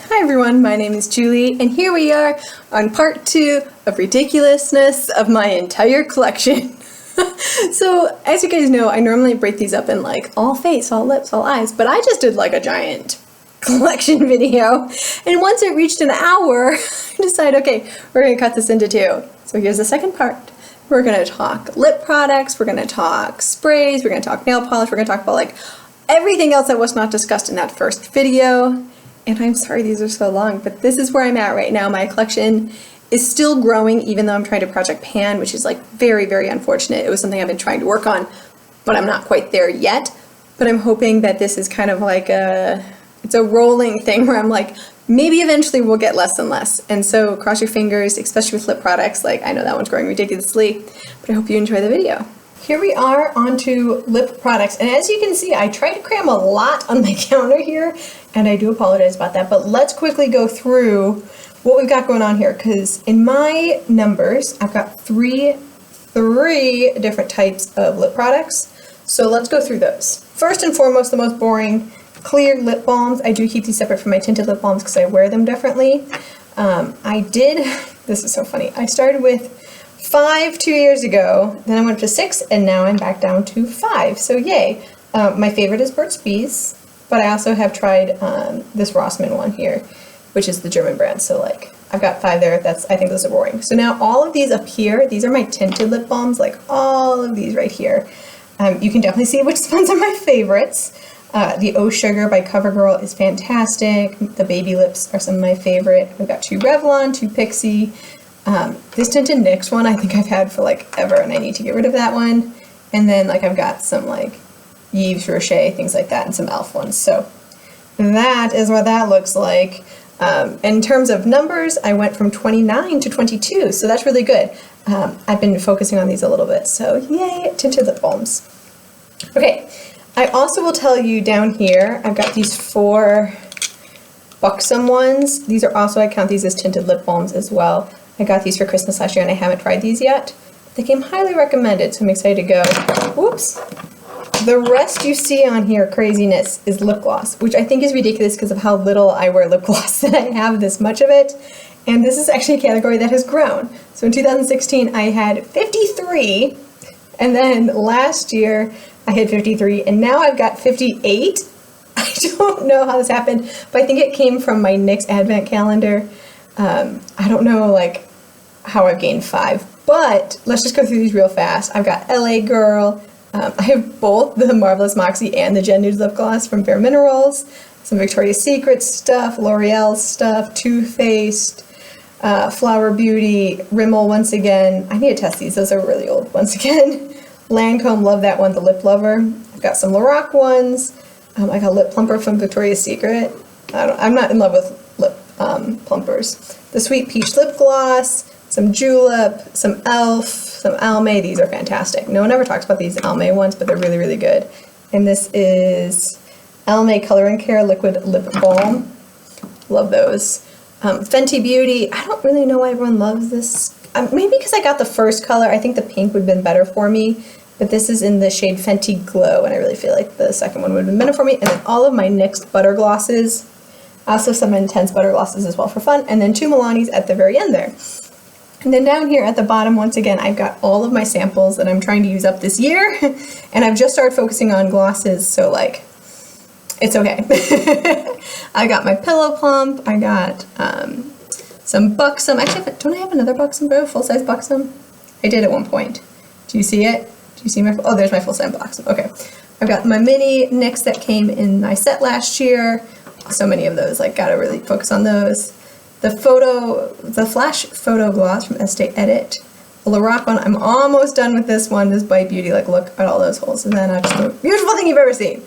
Hi everyone, my name is Julie, and here we are on part 2 of ridiculousness of my entire collection. So, as you guys know, I normally break these up in like all face, all lips, all eyes, but I just did like a giant collection video, and once it reached an hour, I decided, okay, we're going to cut this into 2. So here's the second part. We're going to talk lip products, we're going to talk sprays, we're going to talk nail polish, we're going to talk about like everything else that was not discussed in that first video. And I'm sorry these are so long, but this is where I'm at right now. My collection is still growing even though I'm trying to Project Pan, which is like very, very unfortunate. It was something I've been trying to work on, but I'm not quite there yet. But I'm hoping that this is kind of like it's a rolling thing where I'm like, maybe eventually we'll get less and less. And so cross your fingers, especially with lip products. Like I know that one's growing ridiculously, but I hope you enjoy the video. Here we are onto lip products, and as you can see, I tried to cram a lot on my counter here, and I do apologize about that, but let's quickly go through what we've got going on here, because in my numbers, I've got three different types of lip products, so let's go through those. First and foremost, the most boring, clear lip balms. I do keep these separate from my tinted lip balms because I wear them differently. This is so funny, I started with 5 2 years ago, then I went up to 6, and now I'm back down to 5, so yay. My favorite is Burt's Bees, but I also have tried this Rossmann one here, which is the German brand, so like I've got 5 there. I think those are boring. So now all of these up here, these are my tinted lip balms, like all of these right here. You can definitely see which ones are my favorites. The Oh Sugar by CoverGirl is fantastic. The Baby Lips are some of my favorite. We've got 2 Revlon, 2 Pixie. This tinted NYX one I think I've had for like ever, and I need to get rid of that one. And then like I've got some like Yves Rocher, things like that, and some e.l.f. ones. So that is what that looks like. In terms of numbers, I went from 29 to 22, so that's really good. I've been focusing on these a little bit, so yay, tinted lip balms. Okay, I also will tell you down here, I've got these 4 Buxom ones. These are also, I count these as tinted lip balms as well. I got these for Christmas last year and I haven't tried these yet. They came highly recommended, so I'm excited to go. Whoops. The rest you see on here, craziness, is lip gloss, which I think is ridiculous because of how little I wear lip gloss that I have this much of it. And this is actually a category that has grown. So in 2016, I had 53, and then last year I had 53, and now I've got 58. I don't know how this happened, but I think it came from my NYX advent calendar. I don't know like how I've gained 5, but let's just go through these real fast. I've got LA Girl. I have both the Marvelous Moxie and the Gen Nude lip gloss from Bare Minerals, some Victoria's Secret stuff, L'Oreal stuff, Too Faced, Flower Beauty, Rimmel once again. I need to test these. Those are really old once again. Lancome, love that one, the Lip Lover. I've got some Lorac ones. I got Lip Plumper from Victoria's Secret. I'm not in love with lip plumpers. The Sweet Peach Lip Gloss, some Julep, some e.l.f., some Almay. These are fantastic. No one ever talks about these Almay ones, but they're really, really good. And this is Almay Color and Care Liquid Lip Balm. Love those. Fenty Beauty. I don't really know why everyone loves this. Maybe because I got the first color. I think the pink would have been better for me. But this is in the shade Fenty Glow, and I really feel like the second one would have been better for me. And then all of my NYX butter glosses. Also some intense butter glosses as well for fun. And then 2 Milani's at the very end there. And then down here at the bottom, once again, I've got all of my samples that I'm trying to use up this year. And I've just started focusing on glosses, so like, it's okay. I got my Pillow Plump. I got some Buxom. Actually, don't I have another Buxom, bro? Full-size Buxom? I did at one point. Do you see it? Do you see my, oh, there's my full-size Buxom. Okay. I've got my mini NYX that came in my set last year. So many of those, like, gotta really focus on those. The Flash Photo Gloss from Estee Edit. The Lorac one, I'm almost done with this one, this Bite Beauty, like, look at all those holes. And then just the most beautiful thing you've ever seen.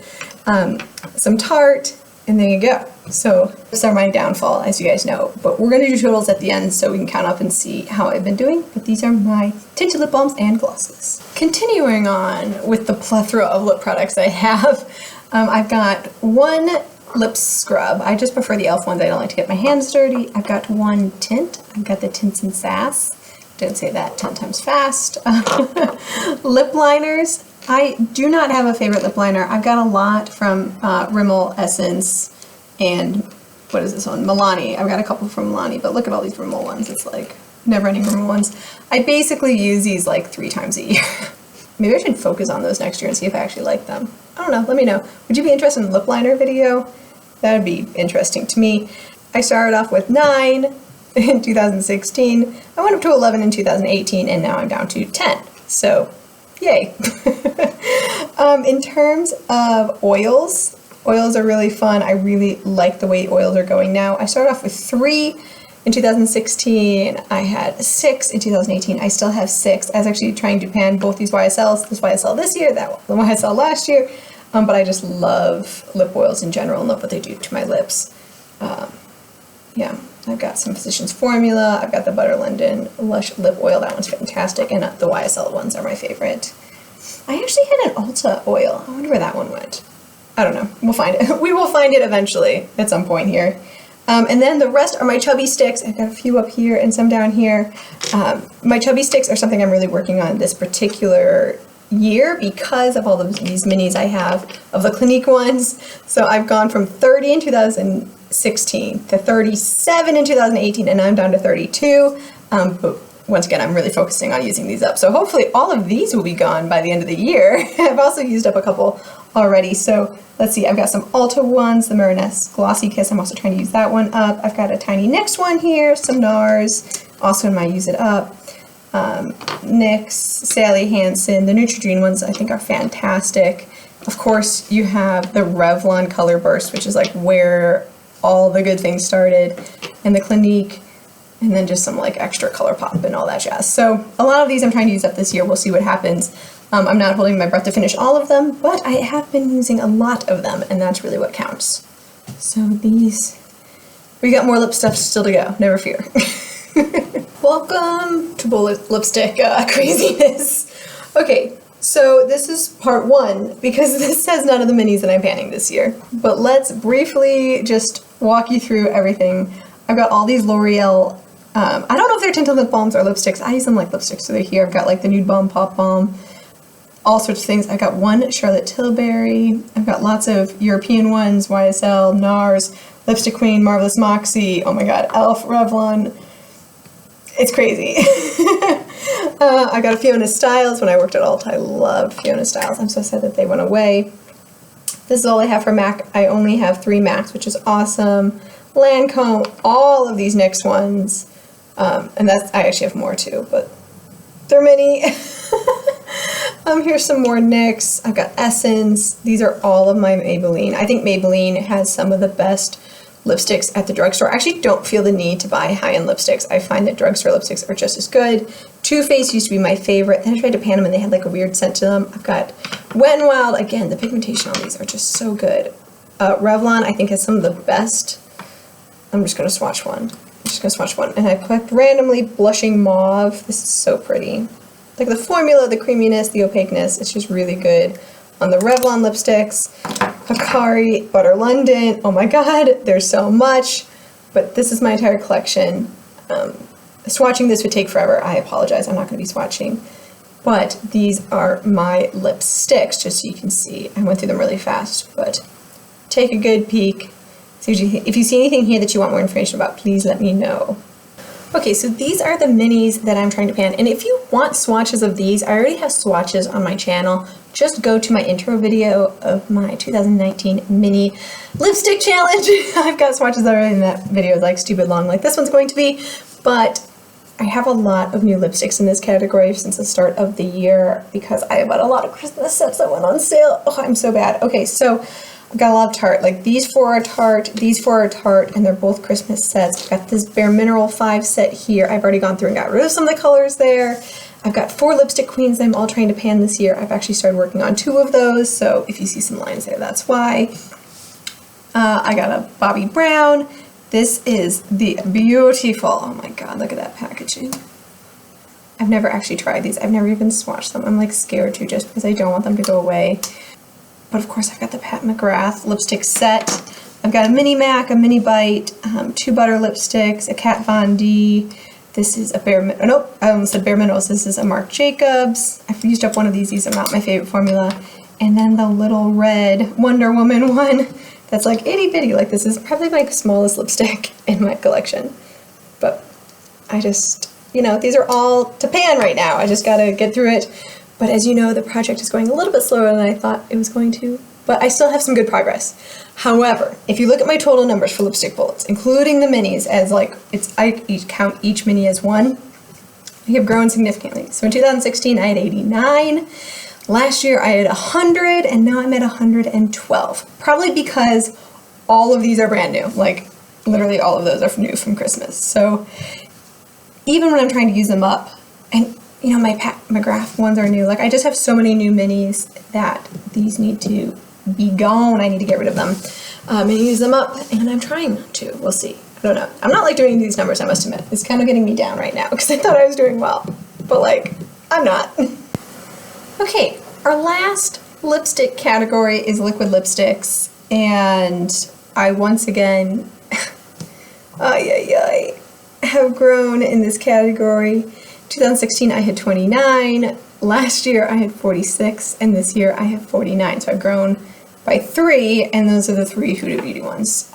Some Tarte, and there you go. So, this is my downfall, as you guys know. But we're gonna do totals at the end so we can count up and see how I've been doing. But these are my tinted lip balms and glosses. Continuing on with the plethora of lip products I have, I've got 1 lip scrub. I just prefer the e.l.f. ones. I don't like to get my hands dirty. I've got 1 tint. I've got the Tints and Sass. Didn't say that 10 times fast. Lip liners. I do not have a favorite lip liner. I've got a lot from Rimmel, Essence, and what is this one? Milani. I've got a couple from Milani, but look at all these Rimmel ones. It's like never-ending Rimmel ones. I basically use these like 3 times a year. Maybe I should focus on those next year and see if I actually like them. I don't know, let me know. Would you be interested in a lip liner video? That would be interesting to me. I started off with 9 in 2016. I went up to 11 in 2018, and now I'm down to 10. So, yay. In terms of oils are really fun. I really like the way oils are going now. I started off with 3 in 2016. I had 6 in 2018. I still have 6. I was actually trying to pan both these YSLs. This YSL this year, that one, the YSL last year. But I just love lip oils in general and love what they do to my lips. Yeah, I've got some Physicians Formula. I've got the Butter London Lush Lip Oil. That one's fantastic. And the YSL ones are my favorite. I actually had an Ulta oil. I wonder where that one went. I don't know. We'll find it. We will find it eventually at some point here. And then the rest are my chubby sticks. I've got a few up here and some down here. My chubby sticks are something I'm really working on this particular year because of all of these minis I have of the Clinique ones. So I've gone from 30 in 2016 to 37 in 2018, and I'm down to 32. But once again, I'm really focusing on using these up. So hopefully all of these will be gone by the end of the year. I've also used up a couple already. So let's see, I've got some Ulta ones, the Marinette Glossy Kiss. I'm also trying to use that one up. I've got a tiny NYX one here, some NARS, also in my Use It Up. NYX, Sally Hansen, the Neutrogena ones I think are fantastic. Of course, you have the Revlon Color Burst, which is like where all the good things started, and the Clinique, and then just some like extra color pop and all that jazz. So a lot of these I'm trying to use up this year. We'll see what happens. I'm not holding my breath to finish all of them, but I have been using a lot of them, and that's really what counts. So these, we got more lip stuff still to go, never fear. Welcome to bullet lipstick craziness. Okay, so this is part 1 because this has none of the minis that I'm panning this year. But let's briefly just walk you through everything. I've got all these L'Oreal, I don't know if they're tinted lip balms or lipsticks. I use them like lipsticks, so they're here. I've got like the Nude Balm, Pop Balm, all sorts of things. I've got one Charlotte Tilbury. I've got lots of European ones, YSL, NARS, Lipstick Queen, Marvelous Moxie, oh my god, e.l.f., Revlon. It's crazy. I got a Fiona Styles. When I worked at Ulta, I loved Fiona Styles. I'm so sad that they went away. This is all I have for MAC. I only have 3 MACs, which is awesome. Lancome, all of these NYX ones. And that's, I actually have more too, but they're many. Here's some more NYX. I've got Essence. These are all of my Maybelline. I think Maybelline has some of the best lipsticks at the drugstore. I actually don't feel the need to buy high-end lipsticks. I find that drugstore lipsticks are just as good. Too Faced used to be my favorite. Then I tried to pan them and they had like a weird scent to them. I've got Wet n Wild. Again, the pigmentation on these are just so good. Revlon, I think, has some of the best. I'm just going to swatch one. And I picked randomly Blushing Mauve. This is so pretty. Like the formula, the creaminess, the opaqueness, it's just really good. On the Revlon lipsticks, Hikari, Butter London, oh my god, there's so much, but this is my entire collection. Swatching this would take forever. I apologize, I'm not going to be swatching, but these are my lipsticks, just so you can see. I went through them really fast, but take a good peek. See what you think. If you see anything here that you want more information about, please let me know. Okay, so these are the minis that I'm trying to pan, and if you want swatches of these, I already have swatches on my channel. Just go to my intro video of my 2019 mini lipstick challenge. I've got swatches already, and that video is like stupid long like this one's going to be, but I have a lot of new lipsticks in this category since the start of the year because I bought a lot of Christmas sets that went on sale. Oh, I'm so bad. Okay, so I've got a lot of Tarte. Like these 4 are Tarte, these 4 are Tarte, and they're both Christmas sets. I've got this Bare Mineral 5 set here. I've already gone through and got rid of some of the colors there. I've got 4 lipstick queens that I'm all trying to pan this year. I've actually started working on 2 of those, so if you see some lines there, that's why. I got a Bobbi Brown. This is the beautiful, oh my god, look at that packaging. I've never actually tried these. I've never even swatched them. I'm like scared to just because I don't want them to go away. But of course I've got the Pat McGrath lipstick set. I've got a mini MAC, a mini Bite, 2 butter lipsticks, a Kat Von D. This is a nope, I almost said Bare Minerals. This is a Marc Jacobs. I've used up one of these. These are not my favorite formula. And then the little red Wonder Woman one. that's like itty bitty. Like this is probably my smallest lipstick in my collection. But I just, you know, these are all to pan right now. I just gotta get through it. But as you know, the project is going a little bit slower than I thought it was going to. But I still have some good progress. However, if you look at my total numbers for lipstick bullets, including the minis, as like I count each mini as one, I have grown significantly. So in 2016, I had 89. Last year, I had 100, and now I'm at 112. Probably because all of these are brand new. Like, literally all of those are new from Christmas. So even when I'm trying to use them up, and you know, my McGrath ones are new. Like, I just have so many new minis that these need to be gone. I need to get rid of them and use them up, and I'm trying not to. We'll see. I don't know. I'm not like doing these numbers, I must admit. It's kind of getting me down right now because I thought I was doing well, but like, I'm not. Okay, our last lipstick category is liquid lipsticks, and I once again, have grown in this category. 2016 I had 29, last year I had 46, and this year I have 49, so I've grown by 3, and those are the 3 Huda Beauty ones.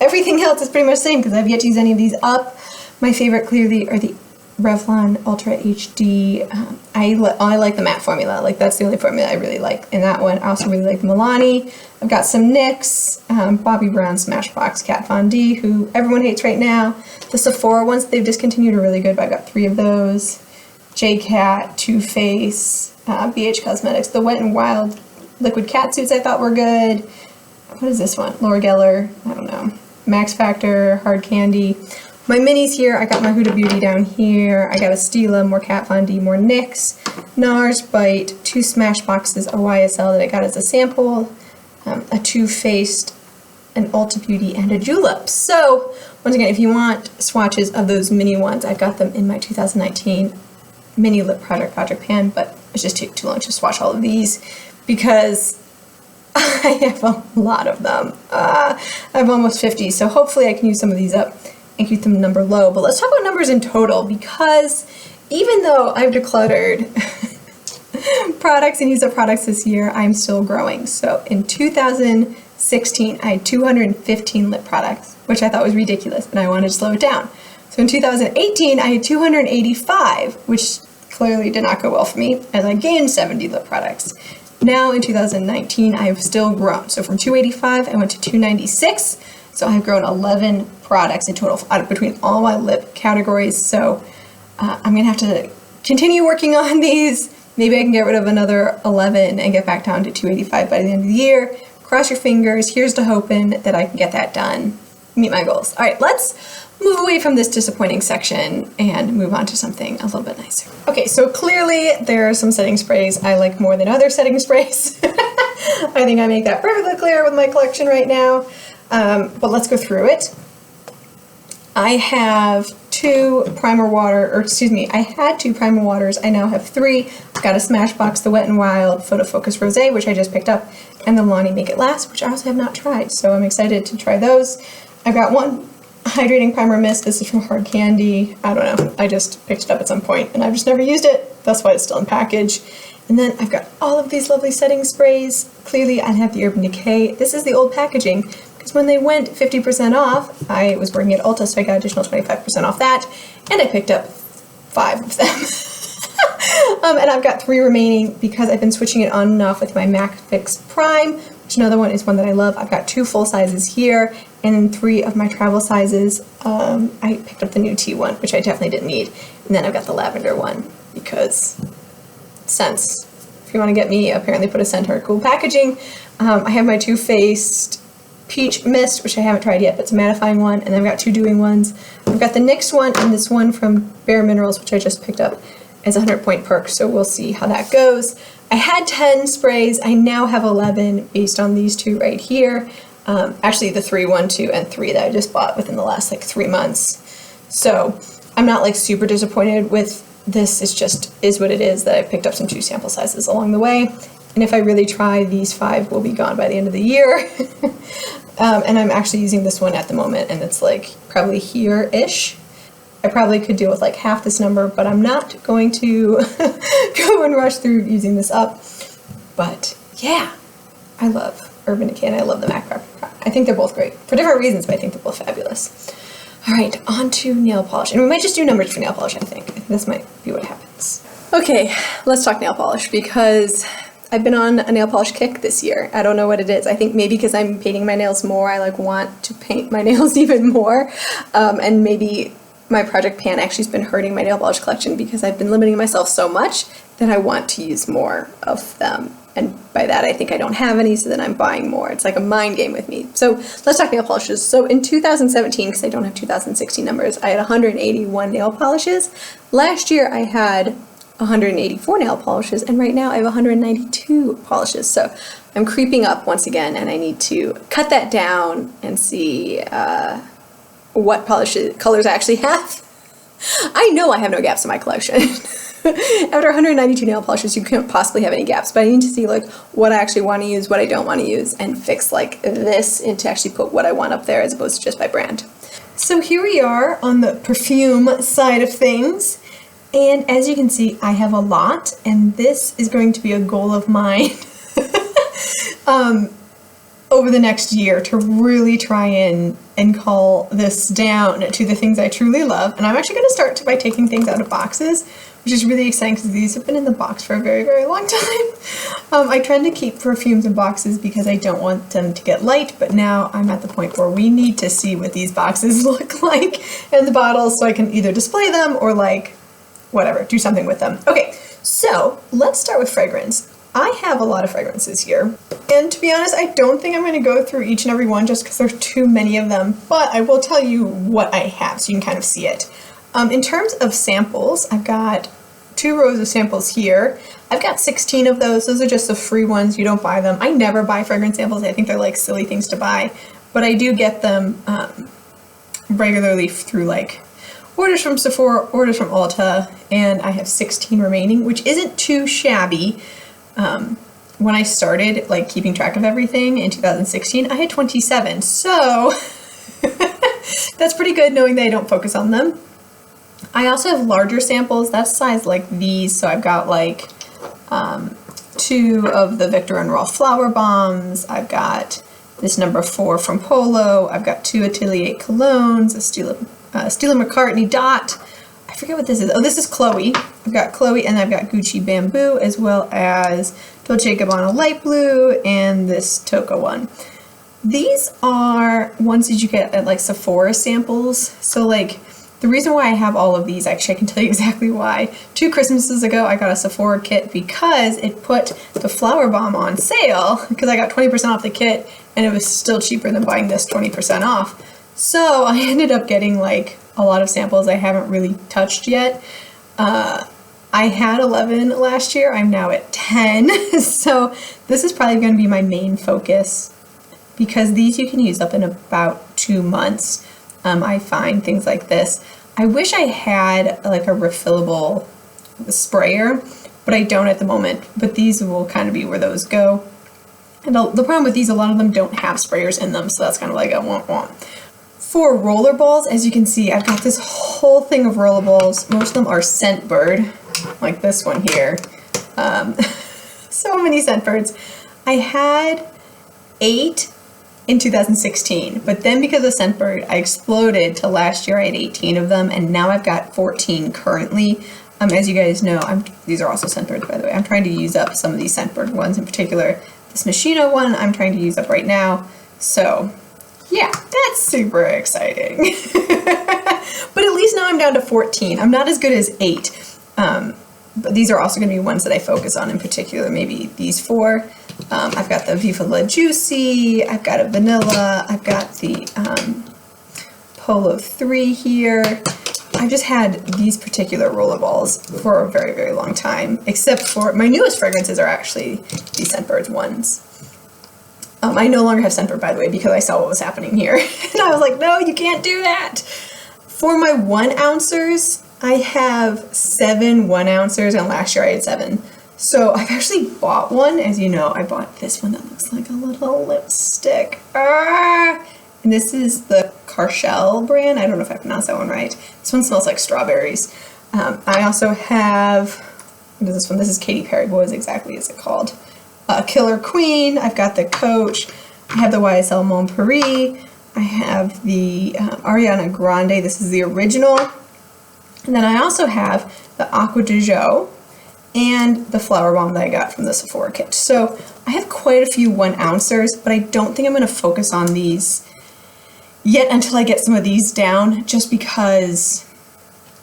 Everything else is pretty much the same because I've yet to use any of these up. My favorite clearly are the Revlon Ultra HD. I like the matte formula. Like, that's the only formula I really like in that one. I also really like the Milani. I've got some NYX, Bobbi Brown Smashbox Kat Von D, who everyone hates right now. The Sephora ones they've discontinued are really good, but I've got 3 of those. J-Cat, Too Faced, BH Cosmetics. The Wet n Wild liquid cat suits I thought were good. What is this one? Laura Geller. I don't know. Max Factor, Hard Candy. My minis here, I got my Huda Beauty down here. I got a Stila, more Kat Von D, more NYX, NARS Bite, 2 Smashboxes, a YSL that I got as a sample, a Too Faced, an Ulta Beauty, and a Julep. So, once again, if you want swatches of those mini ones, I've got them in my 2019 mini lip project pan, but it's just too long to swatch all of these because I have a lot of them. I have almost 50, so hopefully I can use some of these up and keep them number low. But let's talk about numbers in total, because even though I've decluttered products and used up products this year, I'm still growing. So in 2016, I had 215 lip products, which I thought was ridiculous, and I wanted to slow it down. So in 2018, I had 285, which clearly did not go well for me, as I gained 70 lip products. Now in 2019, I have still grown. So from 285, I went to 296. So I've grown 11 products in total between all my lip categories. So I'm gonna have to continue working on these. Maybe I can get rid of another 11 and get back down to 285 by the end of the year. Cross your fingers. Here's to hoping that I can get that done. Meet my goals. All right, let's move away from this disappointing section and move on to something a little bit nicer. Okay, so clearly there are some setting sprays I like more than other setting sprays. I think I make that perfectly clear with my collection right now. But let's go through it. I have I had 2 primer waters. I now have 3. I've got a Smashbox, the Wet n Wild Photo Focus Rosé, which I just picked up, and the Milani Make It Last, which I also have not tried, so I'm excited to try those. I've got 1 hydrating primer mist. This is from Hard Candy. I don't know. I just picked it up at some point, and I've just never used it. That's why it's still in package. And then I've got all of these lovely setting sprays. Clearly, I have the Urban Decay. This is the old packaging, because when they went 50% off, I was working at Ulta, so I got additional 25% off that, and I picked up 5 of them. And I've got 3 remaining because I've been switching it on and off with my MAC Fix Prime, which another one is one that I love. I've got 2 full sizes here, and then 3 of my travel sizes. I picked up the new tea one, which I definitely didn't need, and then I've got the lavender one, because scents. If you want to get me, apparently put a scent or cool packaging. I have my Too Faced Peach Mist, which I haven't tried yet, but it's a mattifying one, and then I've got 2 dewing ones. I've got the NYX one and this one from Bare Minerals, which I just picked up as a 100-point perk, so we'll see how that goes. I had 10 sprays. I now have 11 based on these 2 right here. Actually, the 3, 1, 2, and 3 that I just bought within the last like 3 months. So I'm not like super disappointed with this. It's just is what it is that I picked up some 2 sample sizes along the way. And if I really try, these 5 will be gone by the end of the year. And I'm actually using this one at the moment, and it's like probably here-ish. I probably could deal with like half this number, but I'm not going to go and rush through using this up. But yeah, I love Urban Decay, and I love the MAC I think they're both great. For different reasons, but I think they're both fabulous. All right, on to nail polish. And we might just do numbers for nail polish, I think. This might be what happens. Okay, let's talk nail polish because I've been on a nail polish kick this year. I don't know what it is. I think maybe because I'm painting my nails more, I like want to paint my nails even more. And maybe my Project Pan actually has been hurting my nail polish collection because I've been limiting myself so much that I want to use more of them. And by that, I think I don't have any, so then I'm buying more. It's like a mind game with me. So let's talk nail polishes. So in 2017, because I don't have 2016 numbers, I had 181 nail polishes. Last year, I had 184 nail polishes, and right now I have 192 polishes. So I'm creeping up once again, and I need to cut that down and see what colors I actually have. I know I have no gaps in my collection. After 192 nail polishes, you can't possibly have any gaps, but I need to see like what I actually want to use, what I don't want to use, and fix like this and to actually put what I want up there as opposed to just by brand. So here we are on the perfume side of things, and as you can see, I have a lot, and this is going to be a goal of mine over the next year to really try and cull this down to the things I truly love. And I'm actually going to start by taking things out of boxes, which is really exciting because these have been in the box for a very, very long time. I tend to keep perfumes in boxes because I don't want them to get light, but now I'm at the point where we need to see what these boxes look like in the bottles so I can either display them or like, whatever, do something with them. Okay, so let's start with fragrance. I have a lot of fragrances here, and to be honest, I don't think I'm going to go through each and every one just because there's too many of them, but I will tell you what I have so you can kind of see it. In terms of samples, I've got 2 rows of samples here. I've got 16 of those. Those are just the free ones. You don't buy them. I never buy fragrance samples. I think they're like silly things to buy, but I do get them regularly through like orders from Sephora, orders from Ulta, and I have 16 remaining, which isn't too shabby. When I started like keeping track of everything in 2016, I had 27, so that's pretty good knowing that I don't focus on them. I also have larger samples, that's size like these, so I've got like 2 of the Viktor and Rolf Flower Bombs, I've got this number 4 from Polo, I've got 2 Atelier Colognes, a Stella McCartney Dot, I forget what this is. Oh, this is Chloe. I've got Chloe, and I've got Gucci Bamboo, as well as Dolce & Gabbana Light Blue, and this Toka one. These are ones that you get at like Sephora samples. So like the reason why I have all of these, actually I can tell you exactly why. 2 Christmases ago, I got a Sephora kit because it put the Flower Bomb on sale because I got 20% off the kit, and it was still cheaper than buying this 20% off. So I ended up getting like a lot of samples I haven't really touched yet. I had 11 last year, I'm now at 10, so this is probably going to be my main focus because these you can use up in about 2 months. I find things like this. I wish I had like a refillable sprayer, but I don't at the moment, but these will kind of be where those go. And the problem with these, a lot of them don't have sprayers in them, so that's kind of like a want. For rollerballs, as you can see, I've got this whole thing of rollerballs. Most of them are Scentbird, like this one here. So many Scentbirds. I had 8 in 2016, but then because of Scentbird, I exploded to last year I had 18 of them, and now I've got 14 currently. As you guys know, these are also Scentbirds, by the way. I'm trying to use up some of these Scentbird ones, in particular this Moschino one I'm trying to use up right now. So yeah, that's super exciting. But at least now I'm down to 14. I'm not as good as 8. But these are also going to be ones that I focus on in particular, maybe these 4. I've got the Viva La Juicy, I've got a vanilla, I've got the Polo 3 here. I've just had these particular rollerballs for a very, very long time, except for my newest fragrances are actually these Scentbirds ones. I no longer have Scentbird, by the way, because I saw what was happening here. And I was like, no, you can't do that. For my 1 ouncers, I have 7 1-ouncers, and last year I had 7. So I've actually bought one. As you know, I bought this one that looks like a little lipstick. And this is the Carshell brand. I don't know if I pronounced that one right. This one smells like strawberries. I also have, what is this one? This is Katy Perry. What exactly is it called? Killer Queen. I've got the Coach. I have the YSL Mon Paris. I have the Ariana Grande. This is the original. And then I also have the Aqua de Jo and the Flower Bomb that I got from the Sephora kit. So I have quite a few 1-ouncers, but I don't think I'm going to focus on these yet until I get some of these down, just because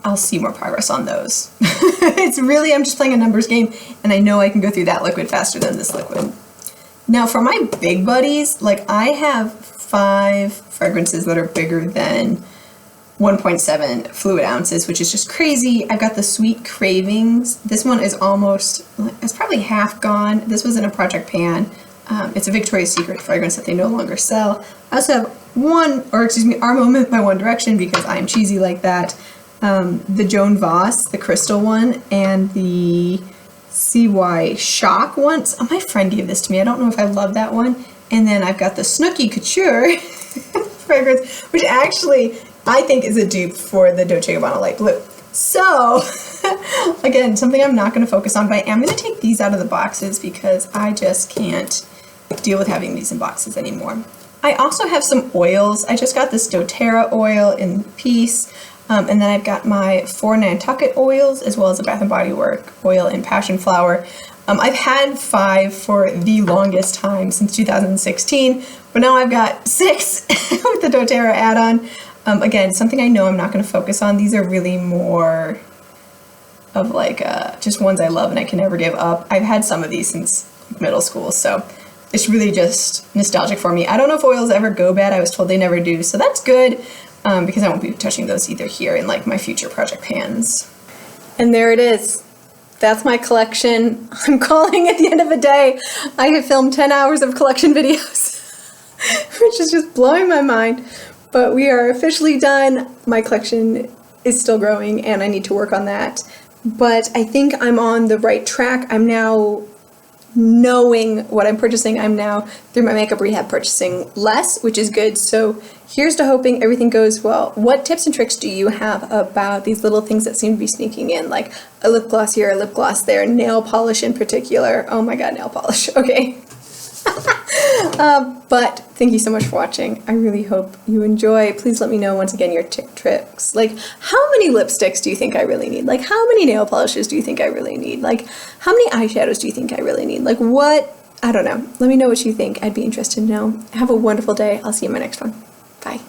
I'll see more progress on those. It's really, I'm just playing a numbers game, and I know I can go through that liquid faster than this liquid. Now for my big buddies, like I have 5 fragrances that are bigger than 1.7 fluid ounces, which is just crazy. I've got the Sweet Cravings. This one is almost, it's probably half gone. This was in a Project Pan. It's a Victoria's Secret fragrance that they no longer sell. I also have Our Moment by One Direction, because I'm cheesy like that. The Joan Voss, the crystal one, and the CY Shock one. So my friend gave this to me. I don't know if I love that one. And then I've got the Snooki Couture fragrance, which actually I think is a dupe for the Dolce & Gabbana Light Blue. So, again, something I'm not going to focus on, but I am going to take these out of the boxes because I just can't deal with having these in boxes anymore. I also have some oils. I just got this doTERRA oil in Peace, and then I've got my 4 Nantucket oils, as well as a Bath & Body Works oil in Passion Flower. I've had 5 for the longest time, since 2016, but now I've got 6 with the doTERRA add-on. Again, something I know I'm not going to focus on. These are really more of like just ones I love and I can never give up. I've had some of these since middle school, so it's really just nostalgic for me. I don't know if oils ever go bad. I was told they never do, so that's good, because I won't be touching those either here in like my future project pans. And there it is. That's my collection. I'm calling it the end of the day. I have filmed 10 hours of collection videos, which is just blowing my mind. But we are officially done. My collection is still growing and I need to work on that. But I think I'm on the right track. I'm now knowing what I'm purchasing. I'm now, through my makeup rehab, purchasing less, which is good. So here's to hoping everything goes well. What tips and tricks do you have about these little things that seem to be sneaking in? Like a lip gloss here, a lip gloss there, nail polish in particular. Oh my god, nail polish. Okay. But thank you so much for watching. I really hope you enjoy. Please let me know once again your tricks. Like, how many lipsticks do you think I really need? Like, how many nail polishes do you think I really need? Like, how many eyeshadows do you think I really need? Like, what? I don't know. Let me know what you think. I'd be interested to know. Have a wonderful day. I'll see you in my next one. Bye.